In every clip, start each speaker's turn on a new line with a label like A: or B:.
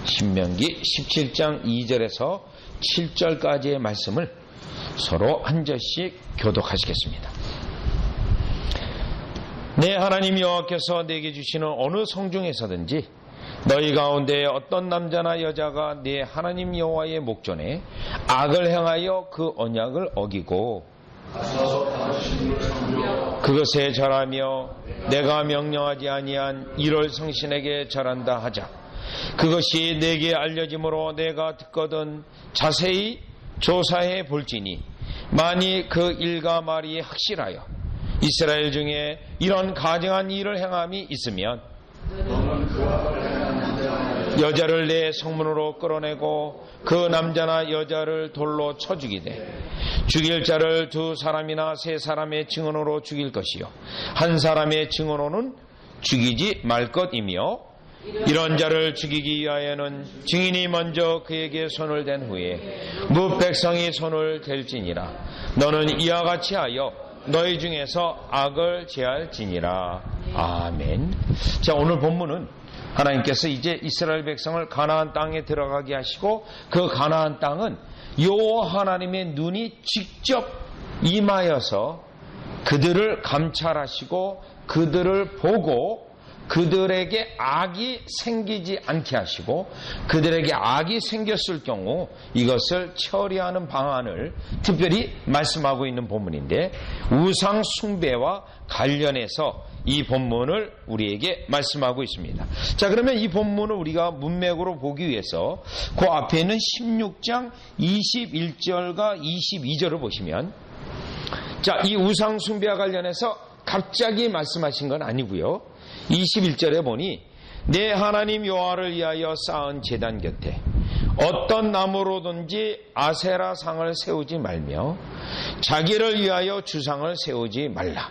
A: 신명기 17장 2절에서 7절까지의 말씀을 서로 한 절씩 교독하시겠습니다. 내 하나님 여호와께서 내게 주시는 어느 성중에서든지 너희 가운데 어떤 남자나 여자가 내 하나님 여호와의 목전에 악을 행하여 그 언약을 어기고 그것에 절하며 내가 명령하지 아니한 이럴 성신에게 절한다 하자. 그것이 내게 알려짐으로 내가 듣거든 자세히 조사해 볼지니 만일 그 일과 말이 확실하여 이스라엘 중에 이런 가증한 일을 행함이 있으면 여자를 내 성문으로 끌어내고 그 남자나 여자를 돌로 쳐 죽이되 죽일 자를 2사람이나 3사람의 증언으로 죽일 것이요 한 사람의 증언으로는 죽이지 말 것이며 이런 자를 죽이기 위하여는 증인이 먼저 그에게 손을 댄 후에 무 백성이 손을 댈지니라. 너는 이와 같이 하여 너희 중에서 악을 제할지니라. 아멘. 자, 오늘 본문은 하나님께서 이제 이스라엘 백성을 가나안 땅에 들어가게 하시고 그 가나안 땅은 여호와 하나님의 눈이 직접 임하여서 그들을 감찰하시고 그들을 보고 그들에게 악이 생기지 않게 하시고 그들에게 악이 생겼을 경우 이것을 처리하는 방안을 특별히 말씀하고 있는 본문인데 우상 숭배와 관련해서 이 본문을 우리에게 말씀하고 있습니다. 자, 그러면 이 본문을 우리가 문맥으로 보기 위해서 그 앞에 있는 16장 21절과 22절을 보시면 자, 이 우상 숭배와 관련해서 갑자기 말씀하신 건 아니고요. 21절에 보니 내 하나님 여호와를 위하여 쌓은 제단 곁에 어떤 나무로든지 아세라 상을 세우지 말며 자기를 위하여 주상을 세우지 말라.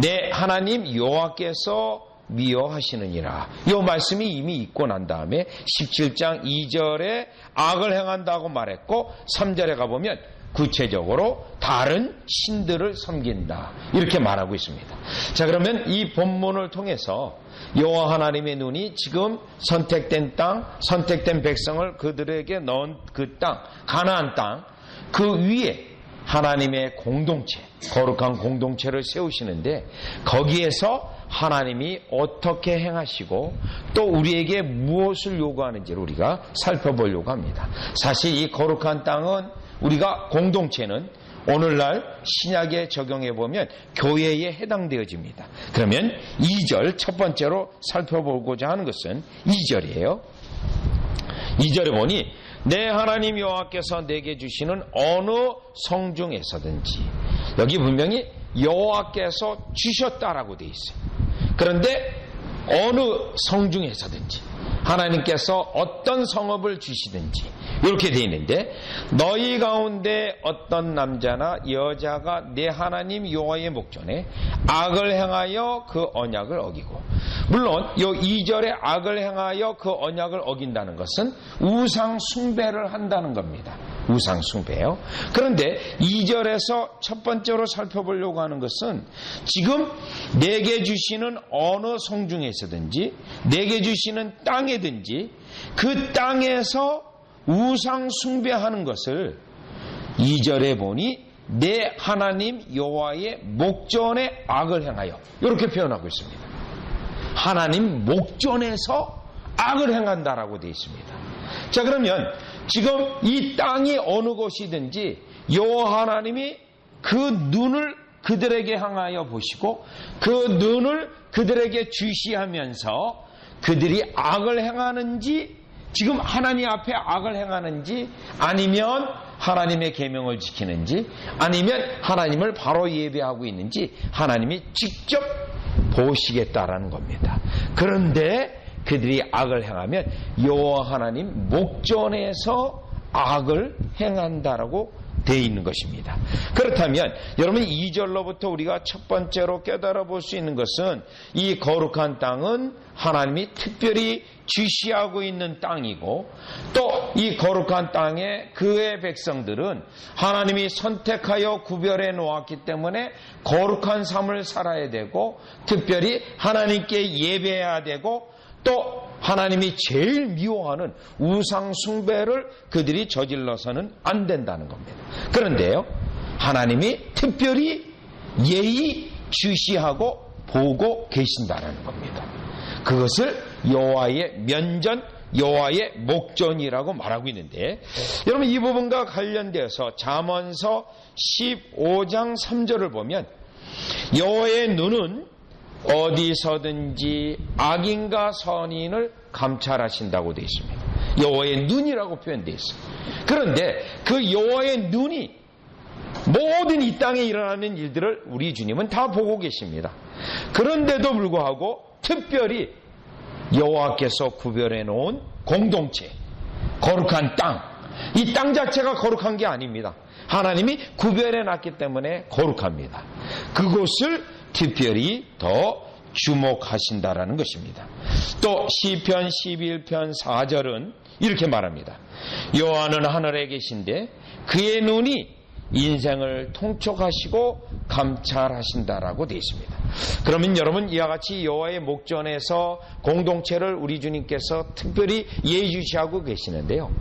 A: 내 하나님 여호와께서 미워하시느니라. 이 말씀이 이미 있고 난 다음에 17장 2절에 악을 행한다고 말했고 3절에 가보면 구체적으로 다른 신들을 섬긴다 이렇게 말하고 있습니다. 자, 그러면 이 본문을 통해서 여호와 하나님의 눈이 지금 선택된 땅, 선택된 백성을 그들에게 넣은 그 땅, 가나안 땅, 그 위에 하나님의 공동체, 거룩한 공동체를 세우시는데 거기에서 하나님이 어떻게 행하시고 또 우리에게 무엇을 요구하는지를 우리가 살펴보려고 합니다. 사실 이 거룩한 땅은 우리가 공동체는 오늘날 신약에 적용해보면 교회에 해당되어집니다. 그러면 2절 첫 번째로 살펴보고자 하는 것은 2절이에요. 2절에 보니 내 하나님 여호와께서 내게 주시는 어느 성중에서든지 여기 분명히 여호와께서 주셨다라고 되어 있어요. 그런데 어느 성중에서든지 하나님께서 어떤 성읍을 주시든지 이렇게 되어 있는데 너희 가운데 어떤 남자나 여자가 내 하나님 여호와의 목전에 악을 행하여 그 언약을 어기고 물론 이 2절에 악을 행하여 그 언약을 어긴다는 것은 우상 숭배를 한다는 겁니다. 우상 숭배요. 그런데 2절에서 첫 번째로 살펴보려고 하는 것은 지금 내게 주시는 어느 성중에서든지 내게 주시는 땅에든지 그 땅에서 우상 숭배하는 것을 2절에 보니 내 하나님 여호와의 목전에 악을 행하여 이렇게 표현하고 있습니다. 하나님 목전에서 악을 행한다라고 되어 있습니다. 자, 그러면 지금 이 땅이 어느 곳이든지 여호와 하나님이 그 눈을 그들에게 향하여 보시고 그 눈을 그들에게 주시하면서 그들이 악을 행하는지 지금 하나님 앞에 악을 행하는지 아니면 하나님의 계명을 지키는지 아니면 하나님을 바로 예배하고 있는지 하나님이 직접 보시겠다라는 겁니다. 그런데 그들이 악을 행하면 여호와 하나님 목전에서 악을 행한다라고 되어 있는 것입니다. 그렇다면 여러분 2절로부터 우리가 첫 번째로 깨달아 볼 수 있는 것은 이 거룩한 땅은 하나님이 특별히 주시하고 있는 땅이고 또 이 거룩한 땅에 그의 백성들은 하나님이 선택하여 구별해 놓았기 때문에 거룩한 삶을 살아야 되고 특별히 하나님께 예배해야 되고 또 하나님이 제일 미워하는 우상 숭배를 그들이 저질러서는 안 된다는 겁니다. 그런데요, 하나님이 특별히 예의 주시하고 보고 계신다는 겁니다. 그것을 여호와의 면전, 여호와의 목전이라고 말하고 있는데, 여러분 이 부분과 관련되어서 잠언서 15장 3절을 보면 여호와의 눈은 어디서든지 악인과 선인을 감찰하신다고 되어 있습니다. 여호와의 눈이라고 표현되어 있습니다. 그런데 그 여호와의 눈이 모든 이 땅에 일어나는 일들을 우리 주님은 다 보고 계십니다. 그런데도 불구하고 특별히 여호와께서 구별해 놓은 공동체, 거룩한 땅, 이 땅 자체가 거룩한 게 아닙니다. 하나님이 구별해 놨기 때문에 거룩합니다. 그곳을 특별히 더 주목하신다라는 것입니다. 또 시편 11편 4절은 이렇게 말합니다. 여호와는 하늘에 계신데 그의 눈이 인생을 통촉하시고 감찰하신다라고 되어 있습니다. 그러면 여러분 이와 같이 여호와의 목전에서 공동체를 우리 주님께서 특별히 예의주시하고 계시는데요,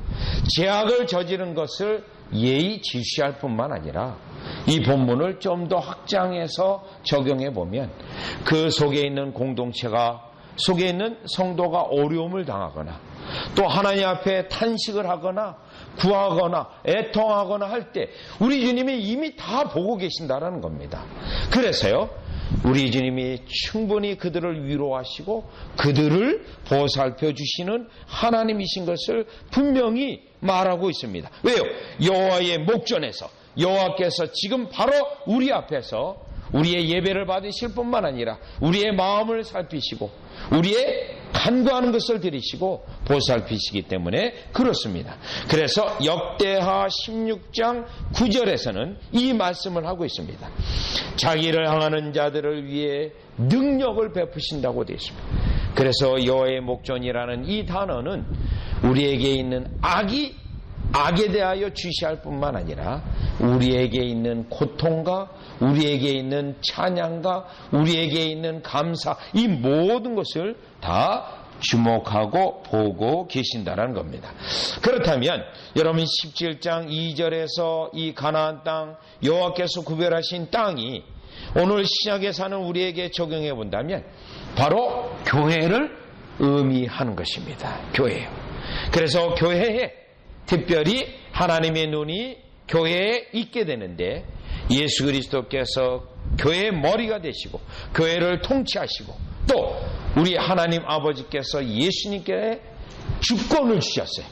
A: 죄악을 저지른 것을 예의주시할 뿐만 아니라 이 본문을 좀 더 확장해서 적용해 보면 그 속에 있는 공동체가, 속에 있는 성도가 어려움을 당하거나 또 하나님 앞에 탄식을 하거나 구하거나 애통하거나 할 때 우리 주님이 이미 다 보고 계신다라는 겁니다. 그래서요, 우리 주님이 충분히 그들을 위로하시고 그들을 보살펴 주시는 하나님이신 것을 분명히 말하고 있습니다. 왜요? 여호와의 목전에서 여호와께서 지금 바로 우리 앞에서 우리의 예배를 받으실 뿐만 아니라 우리의 마음을 살피시고 우리의 간구하는 것을 들으시고 보살피시기 때문에 그렇습니다. 그래서 역대하 16장 9절에서는 이 말씀을 하고 있습니다. 자기를 향하는 자들을 위해 능력을 베푸신다고 되어 있습니다. 그래서 여호와의 목전이라는 이 단어는 우리에게 있는 악에 대하여 주시할 뿐만 아니라 우리에게 있는 고통과 우리에게 있는 찬양과 우리에게 있는 감사, 이 모든 것을 다 주목하고 보고 계신다는 겁니다. 그렇다면 여러분 17장 2절에서 이 가나안 땅, 여호와께서 구별하신 땅이 오늘 시작에 사는 우리에게 적용해 본다면 바로 교회를 의미하는 것입니다. 교회요. 그래서 교회에 특별히 하나님의 눈이 교회에 있게 되는데, 예수 그리스도께서 교회의 머리가 되시고 교회를 통치하시고 또 우리 하나님 아버지께서 예수님께 주권을 주셨어요.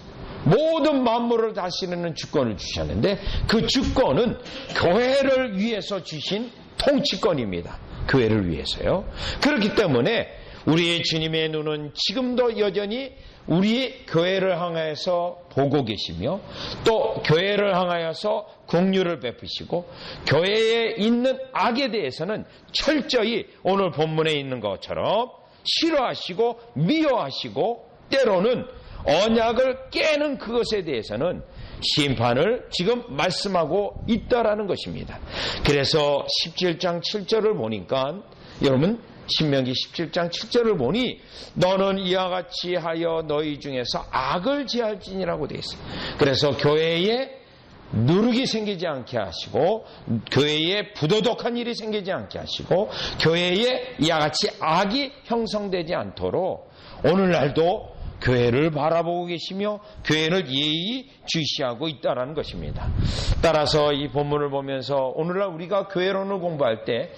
A: 모든 만물을 다스리는 주권을 주셨는데 그 주권은 교회를 위해서 주신 통치권입니다. 교회를 위해서요. 그렇기 때문에 우리의 주님의 눈은 지금도 여전히 우리 교회를 향하여서 보고 계시며 또 교회를 향하여서 긍휼을 베푸시고 교회에 있는 악에 대해서는 철저히 오늘 본문에 있는 것처럼 싫어하시고 미워하시고 때로는 언약을 깨는 그것에 대해서는 심판을 지금 말씀하고 있다라는 것입니다. 그래서 17장 7절을 보니까 여러분 신명기 17장 7절을 보니 너는 이와 같이 하여 너희 중에서 악을 제할지니라고 되어 있어요. 그래서 교회에 누룩이 생기지 않게 하시고 교회에 부도덕한 일이 생기지 않게 하시고 교회에 이와 같이 악이 형성되지 않도록 오늘날도 교회를 바라보고 계시며 교회를 예의 주시하고 있다는 것입니다. 따라서 이 본문을 보면서 오늘날 우리가 교회론을 공부할 때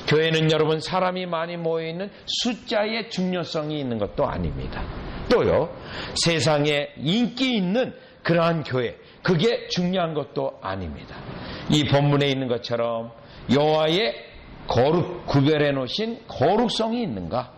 A: 교회는 여러분 사람이 많이 모여있는 숫자의 중요성이 있는 것도 아닙니다. 또요, 세상에 인기 있는 그러한 교회, 그게 중요한 것도 아닙니다. 이 본문에 있는 것처럼 여호와의 구별해 놓으신 거룩성이 있는가,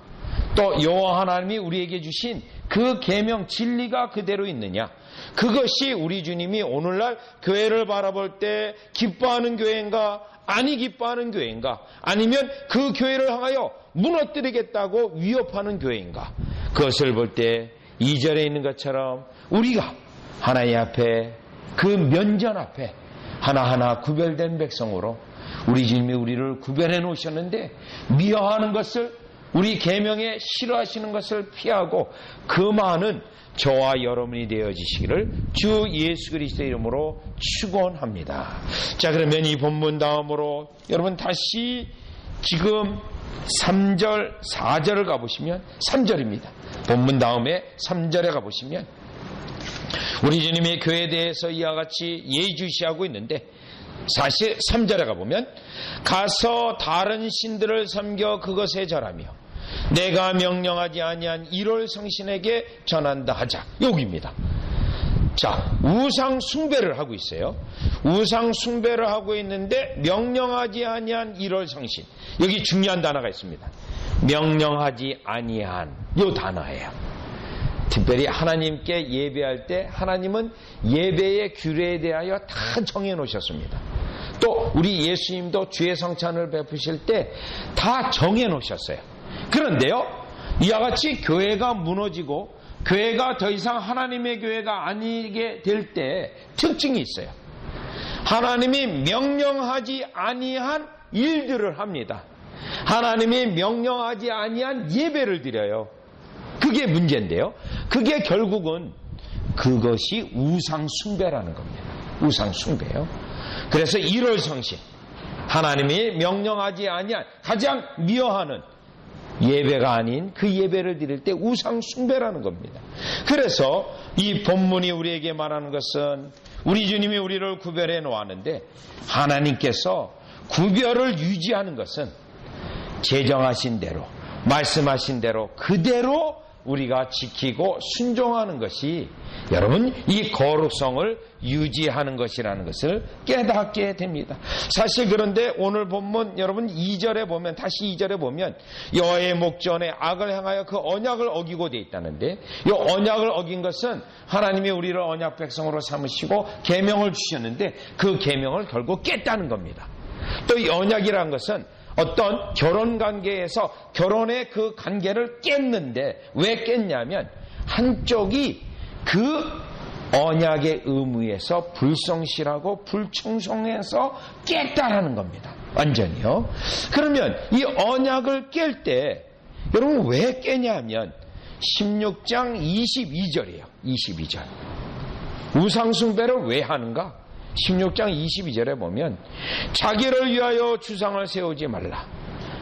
A: 또 여호와 하나님이 우리에게 주신 그 계명 진리가 그대로 있느냐, 그것이 우리 주님이 오늘날 교회를 바라볼 때 기뻐하는 교회인가 아니 기뻐하는 교회인가, 아니면 그 교회를 향하여 무너뜨리겠다고 위협하는 교회인가, 그것을 볼 때 2절에 있는 것처럼 우리가 하나님 앞에 그 면전 앞에 하나하나 구별된 백성으로 우리 주님이 우리를 구별해 놓으셨는데 미워하는 것을 우리 계명에 싫어하시는 것을 피하고 금하는 저와 여러분이 되어지시기를 주 예수 그리스도의 이름으로 축원합니다. 자, 그러면 이 본문 다음으로 여러분 다시 지금 3절, 4절을 가보시면 3절입니다. 본문 다음에 3절에 가보시면 우리 주님이 교회에 대해서 이와 같이 예의주시하고 있는데 사실 3절에 가보면 가서 다른 신들을 섬겨 그것에 절하며 내가 명령하지 아니한 1월 성신에게 전한다 하자. 여기입니다. 자, 우상 숭배를 하고 있어요. 우상 숭배를 하고 있는데 명령하지 아니한 1월 성신. 여기 중요한 단어가 있습니다. 명령하지 아니한 이 단어예요. 특별히 하나님께 예배할 때 하나님은 예배의 규례에 대하여 다 정해 놓으셨습니다. 또 우리 예수님도 주의 성찬을 베푸실 때 다 정해 놓으셨어요. 그런데요, 이와 같이 교회가 무너지고 교회가 더 이상 하나님의 교회가 아니게 될 때 특징이 있어요. 하나님이 명령하지 아니한 일들을 합니다. 하나님이 명령하지 아니한 예배를 드려요. 그게 문제인데요. 그게 결국은 그것이 우상 숭배라는 겁니다. 우상 숭배요. 그래서 1월 성신, 하나님이 명령하지 아니한 가장 미워하는 예배가 아닌 그 예배를 드릴 때 우상 숭배라는 겁니다. 그래서 이 본문이 우리에게 말하는 것은 우리 주님이 우리를 구별해 놓았는데 하나님께서 구별을 유지하는 것은 제정하신 대로, 말씀하신 대로 그대로 우리가 지키고 순종하는 것이 여러분 이 거룩성을 유지하는 것이라는 것을 깨닫게 됩니다. 사실 그런데 오늘 본문 여러분 2절에 보면, 다시 2절에 보면 여호와의 목전에 악을 행하여 그 언약을 어기고 돼 있다는데, 이 언약을 어긴 것은 하나님이 우리를 언약 백성으로 삼으시고 계명을 주셨는데 그 계명을 결국 깼다는 겁니다. 또 이 언약이라는 것은 어떤 결혼 관계에서 결혼의 그 관계를 깼는데 왜 깼냐면 한쪽이 그 언약의 의무에서 불성실하고 불충성해서 깼다라는 겁니다. 완전히요. 그러면 이 언약을 깰 때 여러분 왜 깨냐면 16장 22절이에요. 22절. 우상숭배를 왜 하는가? 16장 22절에 보면 자기를 위하여 주상을 세우지 말라.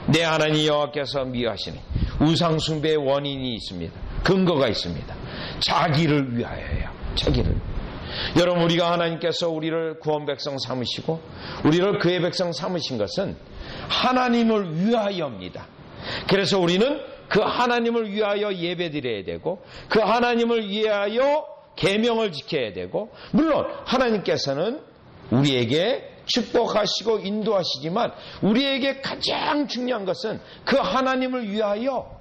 A: 내 하나님 여호와께서 미워하시니 우상숭배의 원인이 있습니다. 근거가 있습니다. 자기를 위하여예요. 자기를. 여러분 우리가 하나님께서 우리를 구원 백성 삼으시고 우리를 그의 백성 삼으신 것은 하나님을 위하여입니다. 그래서 우리는 그 하나님을 위하여 예배드려야 되고 그 하나님을 위하여 계명을 지켜야 되고, 물론 하나님께서는 우리에게 축복하시고 인도하시지만 우리에게 가장 중요한 것은 그 하나님을 위하여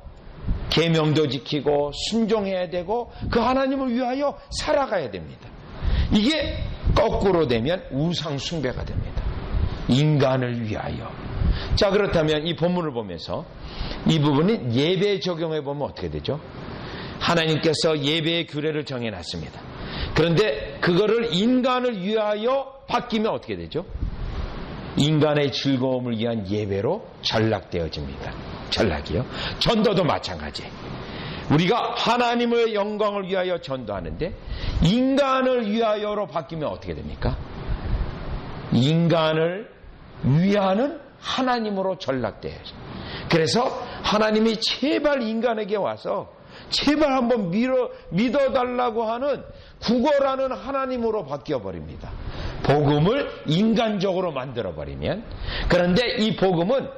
A: 계명도 지키고 순종해야 되고 그 하나님을 위하여 살아가야 됩니다. 이게 거꾸로 되면 우상 숭배가 됩니다. 인간을 위하여. 자, 그렇다면 이 본문을 보면서 이 부분은 예배에 적용해 보면 어떻게 되죠? 하나님께서 예배의 규례를 정해놨습니다. 그런데 그거를 인간을 위하여 바뀌면 어떻게 되죠? 인간의 즐거움을 위한 예배로 전락되어집니다. 전락이요. 전도도 마찬가지. 우리가 하나님의 영광을 위하여 전도하는데 인간을 위하여로 바뀌면 어떻게 됩니까? 인간을 위하는 하나님으로 전락되어요. 그래서 하나님이 제발 인간에게 와서 제발 한번 믿어달라고 하는 구걸하는 하나님으로 바뀌어버립니다. 복음을 인간적으로 만들어버리면. 그런데 이 복음은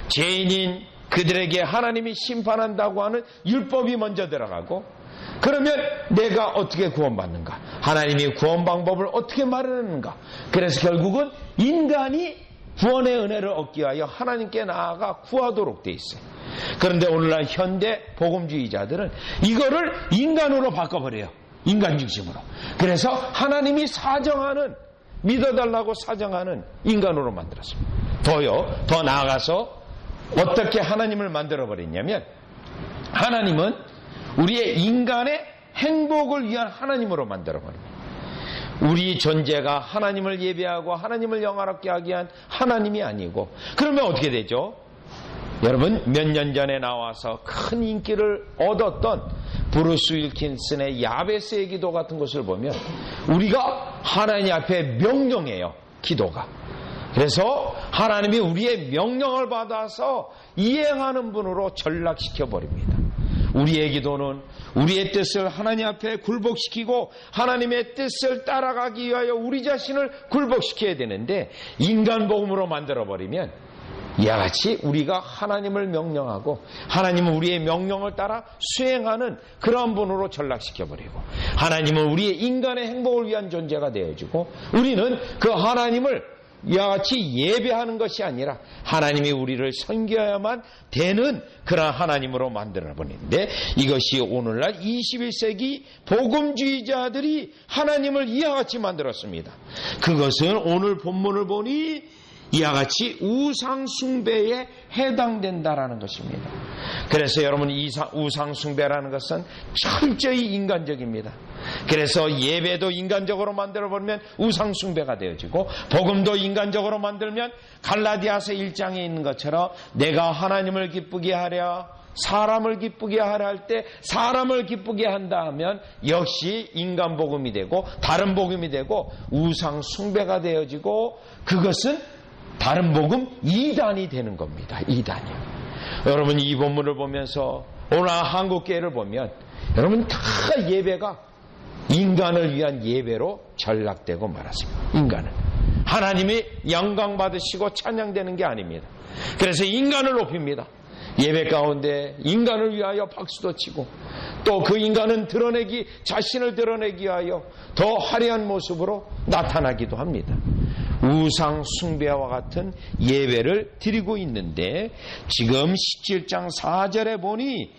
A: 죄인인 그들에게 하나님이 심판한다고 하는 율법이 먼저 들어가고, 그러면 내가 어떻게 구원받는가? 하나님이 구원 방법을 어떻게 마련하는가? 그래서 결국은 인간이 구원의 은혜를 얻기 위하여 하나님께 나아가 구하도록 돼 있어요. 그런데 오늘날 현대 복음주의자들은 이거를 인간으로 바꿔버려요. 인간 중심으로. 그래서 하나님이 사정하는, 믿어달라고 사정하는 인간으로 만들었습니다. 더 나아가서 어떻게 하나님을 만들어버렸냐면, 하나님은 우리의 인간의 행복을 위한 하나님으로 만들어버립니다. 우리 존재가 하나님을 예배하고 하나님을 영화롭게 하기 위한 하나님이 아니고, 그러면 어떻게 되죠? 여러분, 몇 년 전에 나와서 큰 인기를 얻었던 브루스 윌킨슨의 야베스의 기도 같은 것을 보면 우리가 하나님 앞에 명령해요. 기도가. 그래서 하나님이 우리의 명령을 받아서 이행하는 분으로 전락시켜 버립니다. 우리의 기도는 우리의 뜻을 하나님 앞에 굴복시키고 하나님의 뜻을 따라가기 위하여 우리 자신을 굴복시켜야 되는데, 인간 복음으로 만들어버리면 이와 같이 우리가 하나님을 명령하고 하나님은 우리의 명령을 따라 수행하는 그러한 분으로 전락시켜버리고, 하나님은 우리의 인간의 행복을 위한 존재가 되어지고, 우리는 그 하나님을 이와 같이 예배하는 것이 아니라 하나님이 우리를 섬겨야만 되는 그런 하나님으로 만들어버리는데, 이것이 오늘날 21세기 복음주의자들이 하나님을 이와 같이 만들었습니다. 그것은 오늘 본문을 보니 이와 같이 우상숭배에 해당된다라는 것입니다. 그래서 여러분, 우상숭배라는 것은 철저히 인간적입니다. 그래서 예배도 인간적으로 만들어버리면 우상숭배가 되어지고, 복음도 인간적으로 만들면 갈라디아서 1장에 있는 것처럼 내가 하나님을 기쁘게 하랴 사람을 기쁘게 하라 할 때 사람을 기쁘게 한다 하면 역시 인간 복음이 되고 다른 복음이 되고 우상 숭배가 되어지고, 그것은 다른 복음 이단이 되는 겁니다. 이단이요. 여러분, 이 본문을 보면서 오늘 한국교회를 보면 여러분 다 예배가 인간을 위한 예배로 전락되고 말았습니다. 인간은 하나님이 영광 받으시고 찬양되는 게 아닙니다. 그래서 인간을 높입니다. 예배 가운데 인간을 위하여 박수도 치고, 또 그 인간은 자신을 드러내기 위하여 더 화려한 모습으로 나타나기도 합니다. 우상 숭배와 같은 예배를 드리고 있는데, 지금 17장 4절에 보니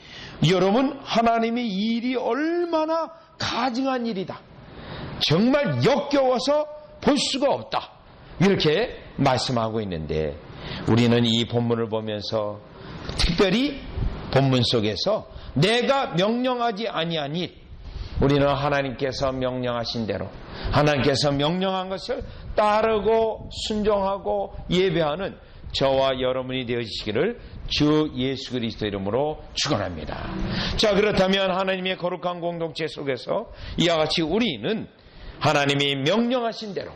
A: 여러분, 하나님의 일이 얼마나 가증한 일이다, 정말 역겨워서 볼 수가 없다, 이렇게 말씀하고 있는데, 우리는 이 본문을 보면서 특별히 본문 속에서 내가 명령하지 아니하니, 우리는 하나님께서 명령하신 대로 하나님께서 명령한 것을 따르고 순종하고 예배하는 저와 여러분이 되어지시기를 주 예수 그리스도 이름으로 축원합니다. 자, 그렇다면 하나님의 거룩한 공동체 속에서 이와 같이 우리는 하나님이 명령하신 대로,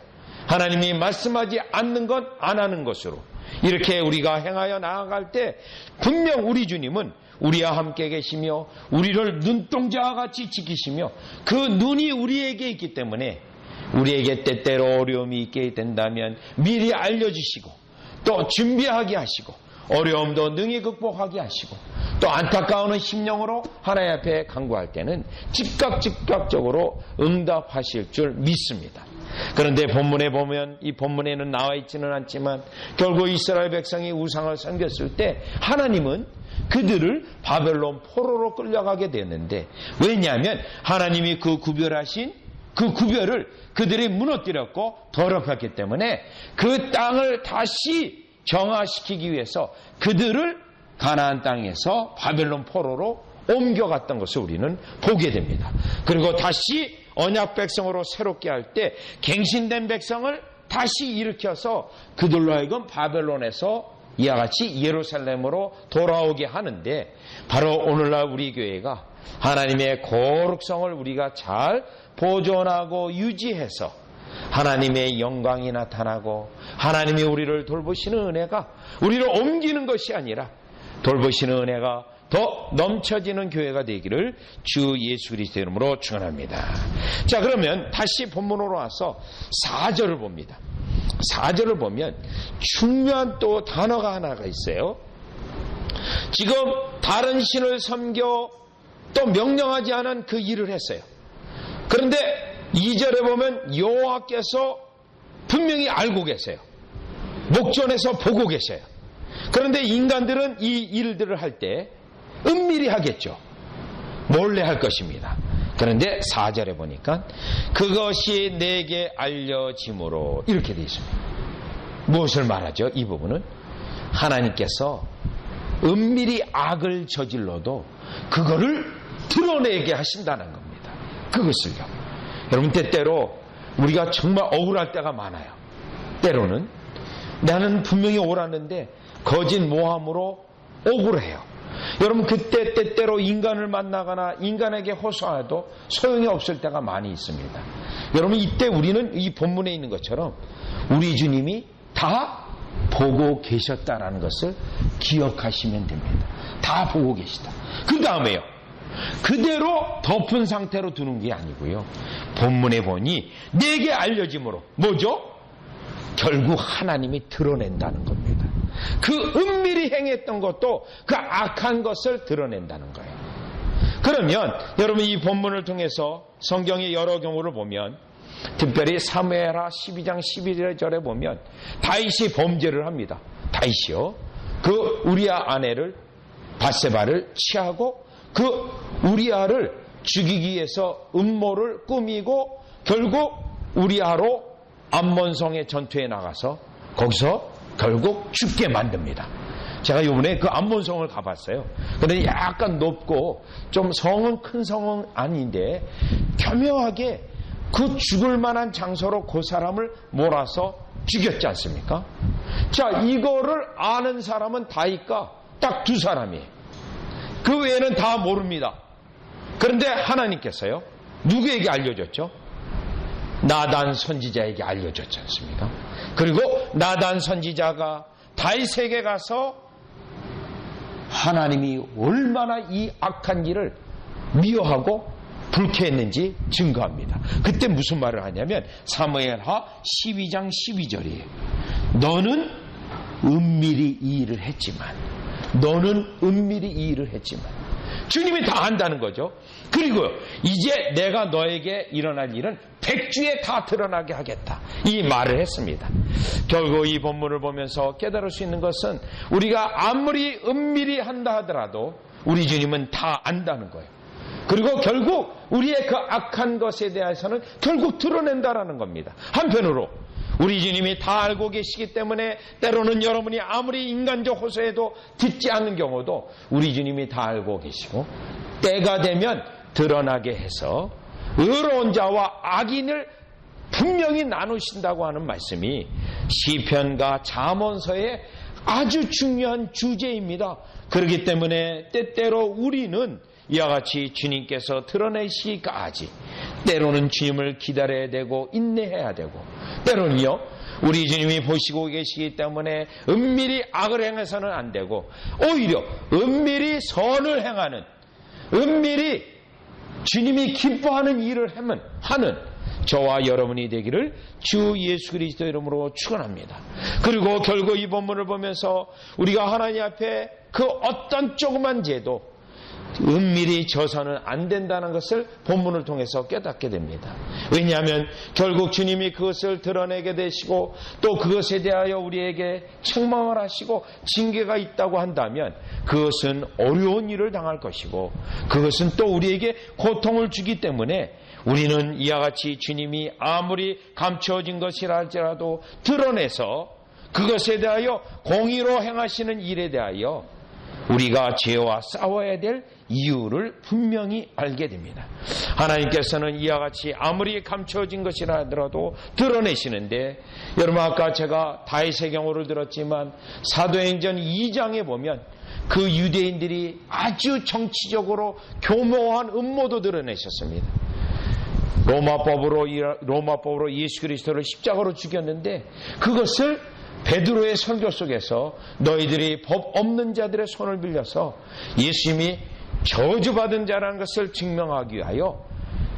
A: 하나님이 말씀하지 않는 것 안 하는 것으로 이렇게 우리가 행하여 나아갈 때 분명 우리 주님은 우리와 함께 계시며 우리를 눈동자와 같이 지키시며 그 눈이 우리에게 있기 때문에 우리에게 때때로 어려움이 있게 된다면 미리 알려주시고 또 준비하게 하시고 어려움도 능히 극복하게 하시고 또 안타까운 심령으로 하나님 앞에 간구할 때는 즉각적으로 응답하실 줄 믿습니다. 그런데 본문에 보면, 이 본문에는 나와 있지는 않지만 결국 이스라엘 백성이 우상을 섬겼을 때 하나님은 그들을 바벨론 포로로 끌려가게 되었는데, 왜냐하면 하나님이 그 구별하신 그 구별을 그들이 무너뜨렸고 더럽혔기 때문에 그 땅을 다시 정화시키기 위해서 그들을 가나안 땅에서 바벨론 포로로 옮겨갔던 것을 우리는 보게 됩니다. 그리고 다시 언약 백성으로 새롭게 할 때 갱신된 백성을 다시 일으켜서 그들로 하여금 바벨론에서 이와 같이 예루살렘으로 돌아오게 하는데, 바로 오늘날 우리 교회가 하나님의 거룩성을 우리가 잘 보존하고 유지해서 하나님의 영광이 나타나고 하나님이 우리를 돌보시는 은혜가 우리를 옮기는 것이 아니라 돌보시는 은혜가 더 넘쳐지는 교회가 되기를 주 예수 그리스도 이름으로 축원합니다. 자, 그러면 다시 본문으로 와서 4절을 봅니다. 4절을 보면 중요한 또 단어가 하나가 있어요. 지금 다른 신을 섬겨 또 명령하지 않은 그 일을 했어요. 그런데 2절에 보면 여호와께서 분명히 알고 계세요. 목전에서 보고 계셔요. 그런데 인간들은 이 일들을 할 때 은밀히 하겠죠. 몰래 할 것입니다. 그런데 4절에 보니까 그것이 내게 알려짐으로 이렇게 되어 있습니다. 무엇을 말하죠? 이 부분은 하나님께서 은밀히 악을 저질러도 그거를 드러내게 하신다는 겁니다. 그것을요. 여러분, 때때로 우리가 정말 억울할 때가 많아요. 때로는 나는 분명히 옳았는데 거짓 모함으로 억울해요. 여러분, 그때 때때로 인간을 만나거나 인간에게 호소해도 소용이 없을 때가 많이 있습니다. 여러분, 이때 우리는 이 본문에 있는 것처럼 우리 주님이 다 보고 계셨다라는 것을 기억하시면 됩니다. 다 보고 계시다. 그 다음에요, 그대로 덮은 상태로 두는 게 아니고요, 본문에 보니 내게 알려짐으로 뭐죠? 결국 하나님이 드러낸다는 겁니다. 그 은밀히 행했던 것도 그 악한 것을 드러낸다는 거예요. 그러면 여러분, 이 본문을 통해서 성경의 여러 경우를 보면, 특별히 사무엘하 12장 11절에 보면 다윗이 범죄를 합니다. 다윗이요, 그 우리아 아내를 밧세바를 취하고 그 우리아를 죽이기 위해서 음모를 꾸미고 결국 우리아로 암몬성의 전투에 나가서 거기서 결국 죽게 만듭니다. 제가 이번에 그 암몬성을 가봤어요. 그런데 약간 높고 좀 성은 큰 성은 아닌데 교묘하게 그 죽을 만한 장소로 그 사람을 몰아서 죽였지 않습니까? 자, 이거를 아는 사람은 다윗과 딱 두 사람이에요. 그 외에는 다 모릅니다. 그런데 하나님께서요, 누구에게 알려줬죠? 나단 선지자에게 알려줬지 않습니까? 그리고 나단 선지자가 다윗에게 가서 하나님이 얼마나 이 악한 일을 미워하고 불쾌했는지 증거합니다. 그때 무슨 말을 하냐면 사무엘하 12장 12절이에요. 너는 은밀히 이 일을 했지만, 너는 은밀히 이 일을 했지만, 주님이 다 안다는 거죠. 그리고 이제 내가 너에게 일어날 일은 백주에 다 드러나게 하겠다, 이 말을 했습니다. 결국 이 본문을 보면서 깨달을 수 있는 것은 우리가 아무리 은밀히 한다 하더라도 우리 주님은 다 안다는 거예요. 그리고 결국 우리의 그 악한 것에 대해서는 결국 드러낸다라는 겁니다. 한편으로 우리 주님이 다 알고 계시기 때문에 때로는 여러분이 아무리 인간적 호소해도 듣지 않는 경우도 우리 주님이 다 알고 계시고 때가 되면 드러나게 해서 의로운 자와 악인을 분명히 나누신다고 하는 말씀이 시편과 잠언서의 아주 중요한 주제입니다. 그렇기 때문에 때때로 우리는 이와 같이 주님께서 드러내시기까지 때로는 주님을 기다려야 되고 인내해야 되고, 때로는요 우리 주님이 보시고 계시기 때문에 은밀히 악을 행해서는 안 되고 오히려 은밀히 선을 행하는, 은밀히 주님이 기뻐하는 일을 하는 저와 여러분이 되기를 주 예수 그리스도 이름으로 축원합니다. 그리고 결국 이 본문을 보면서 우리가 하나님 앞에 그 어떤 조그만 죄도 은밀히 져서는 안 된다는 것을 본문을 통해서 깨닫게 됩니다. 왜냐하면 결국 주님이 그것을 드러내게 되시고 또 그것에 대하여 우리에게 책망을 하시고 징계가 있다고 한다면 그것은 어려운 일을 당할 것이고 그것은 또 우리에게 고통을 주기 때문에 우리는 이와 같이 주님이 아무리 감추어진 것이라 할지라도 드러내서 그것에 대하여 공의로 행하시는 일에 대하여 우리가 죄와 싸워야 될 이유를 분명히 알게 됩니다. 하나님께서는 이와 같이 아무리 감춰진 것이라 하더라도 드러내시는데, 여러분 아까 제가 다윗의 경우를 들었지만 사도행전 2장에 보면 그 유대인들이 아주 정치적으로 교묘한 음모도 드러내셨습니다. 로마법으로 예수 그리스도를 십자가로 죽였는데 그것을 베드로의 설교 속에서 너희들이 법 없는 자들의 손을 빌려서 예수님이 저주받은 자라는 것을 증명하기 위하여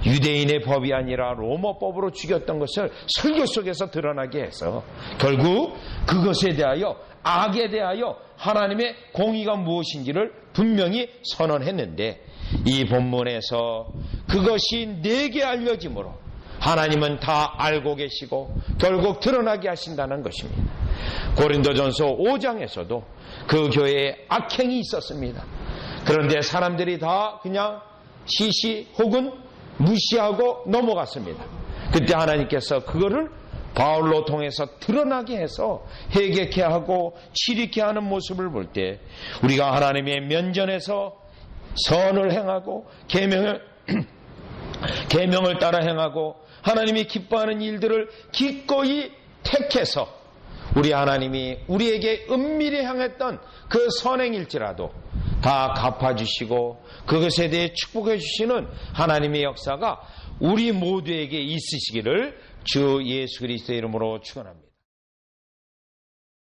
A: 유대인의 법이 아니라 로마법으로 죽였던 것을 설교 속에서 드러나게 해서 결국 그것에 대하여, 악에 대하여 하나님의 공의가 무엇인지를 분명히 선언했는데, 이 본문에서 그것이 내게 알려짐으로 하나님은 다 알고 계시고 결국 드러나게 하신다는 것입니다. 고린도전서 5장에서도 그 교회에 악행이 있었습니다. 그런데 사람들이 다 그냥 시시 혹은 무시하고 넘어갔습니다. 그때 하나님께서 그거를 바울로 통해서 드러나게 해서 해결케 하고 치리케 하는 모습을 볼 때 우리가 하나님의 면전에서 선을 행하고 계명을 따라 행하고 하나님이 기뻐하는 일들을 기꺼이 택해서 우리 하나님이 우리에게 은밀히 향했던 그 선행일지라도 다 갚아주시고 그것에 대해 축복해 주시는 하나님의 역사가 우리 모두에게 있으시기를 주 예수 그리스도의 이름으로 축원합니다.